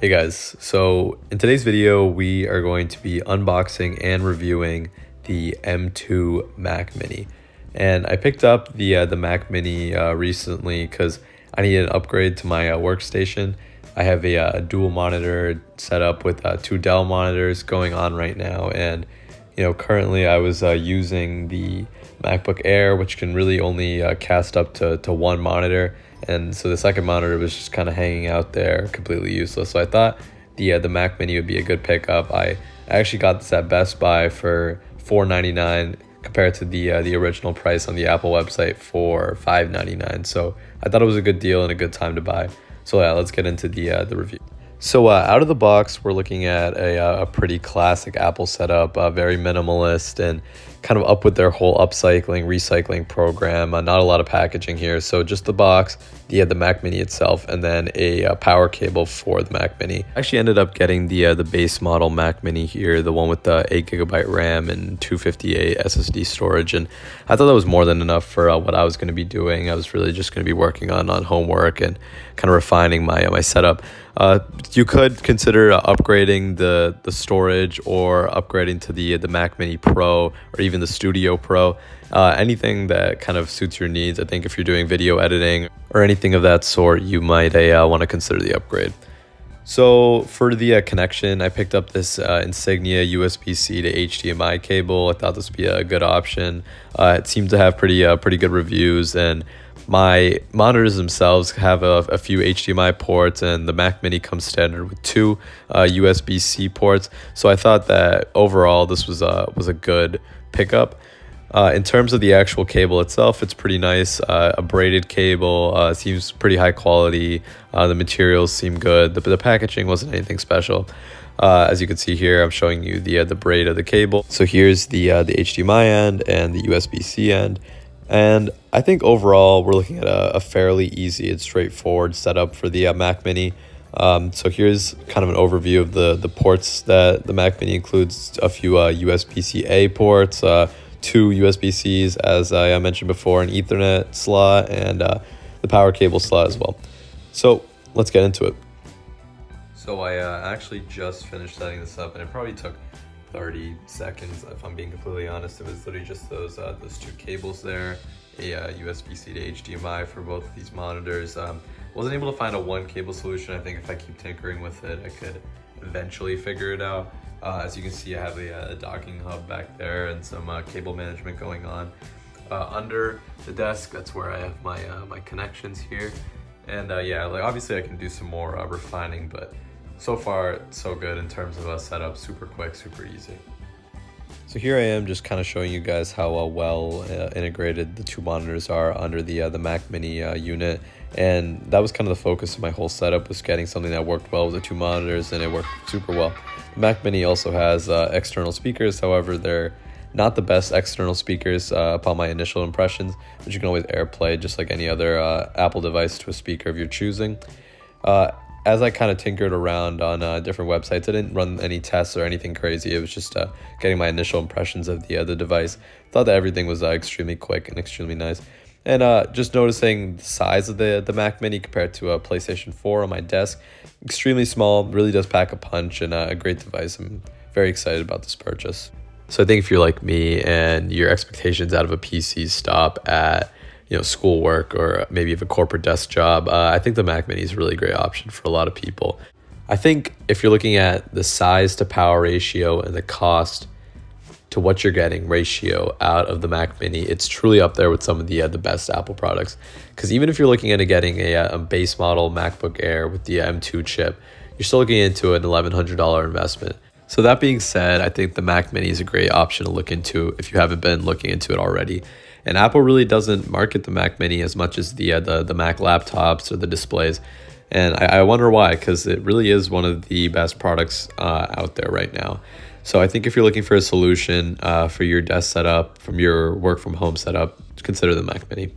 Hey guys, so in today's video we are going to be unboxing and reviewing the M2 Mac Mini. And I picked up the Mac Mini recently because I needed an upgrade to my workstation. I have a dual monitor setup with two Dell monitors going on right now, and currently I was using the MacBook Air, which can really only cast up to one monitor, and so the second monitor was just kind of hanging out there completely useless. So I thought the Mac Mini would be a good pickup. I actually got this at Best Buy for $4.99 compared to the original price on the Apple website for $5.99. So I thought it was a good deal and a good time to buy. So yeah, let's get into the review. So out of the box, we're looking at a pretty classic Apple setup, very minimalist and kind of up with their whole upcycling, recycling program. Not a lot of packaging here. So just the box, the Mac Mini itself, and then a power cable for the Mac Mini. I actually ended up getting the base model Mac Mini here, the one with the 8GB RAM and 258 SSD storage. And I thought that was more than enough for what I was going to be doing. I was really just going to be working on homework and kind of refining my setup. You could consider upgrading the storage or upgrading to the Mac Mini Pro or even the Studio Pro. Anything that kind of suits your needs. I think if you're doing video editing or anything of that sort, you might want to consider the upgrade. So for the connection, I picked up this Insignia USB-C to HDMI cable. I thought this would be a good option. It seemed to have pretty good reviews, and my monitors themselves have a few HDMI ports, and the Mac Mini comes standard with two USB-C ports. So I thought that overall this was a good pickup. In terms of the actual cable itself, it's pretty nice. A braided cable, seems pretty high quality. The materials seem good. The packaging wasn't anything special. As you can see here, I'm showing you the braid of the cable. So here's the HDMI end and the USB-C end. And I think overall we're looking at a fairly easy and straightforward setup for the Mac Mini. So here's kind of an overview of the ports that the Mac Mini includes. A few USB-C-A ports, two USB-Cs, as I mentioned before, an Ethernet slot, and the power cable slot as well. So let's get into it. So I actually just finished setting this up, and it probably took 30 seconds, if I'm being completely honest. It was literally just those two cables there, a USB-C to HDMI for both of these monitors. Wasn't able to find a one cable solution. I think if I keep tinkering with it, I could eventually figure it out. As you can see, I have a docking hub back there and some cable management going on. Under the desk, that's where I have my connections here. And yeah, like obviously I can do some more refining, but so far so good in terms of a setup. Super quick, super easy. So here I am just kind of showing you guys how well integrated the two monitors are under the Mac Mini unit. And that was kind of the focus of my whole setup, was getting something that worked well with the two monitors, and it worked super well. The Mac Mini also has external speakers. However, they're not the best external speakers upon my initial impressions, but you can always AirPlay just like any other Apple device to a speaker of your choosing. As I kind of tinkered around on different websites, I didn't run any tests or anything crazy. It was just getting my initial impressions of the device. Thought that everything was extremely quick and extremely nice. And just noticing the size of the Mac Mini compared to a PlayStation 4 on my desk, extremely small, really does pack a punch, and a great device. I'm very excited about this purchase. So I think if you're like me and your expectations out of a PC stop at schoolwork, or maybe you have a corporate desk job, I think the Mac Mini is a really great option for a lot of people. I think if you're looking at the size to power ratio and the cost to what you're getting ratio out of the Mac Mini, it's truly up there with some of the best Apple products. Because even if you're looking at getting a base model MacBook Air with the M2 chip, you're still looking into an $1,100 investment. So that being said, I think the Mac Mini is a great option to look into if you haven't been looking into it already. And Apple really doesn't market the Mac Mini as much as the Mac laptops or the displays. And I wonder why, because it really is one of the best products out there right now. So I think if you're looking for a solution for your desk setup, from your work from home setup, consider the Mac Mini.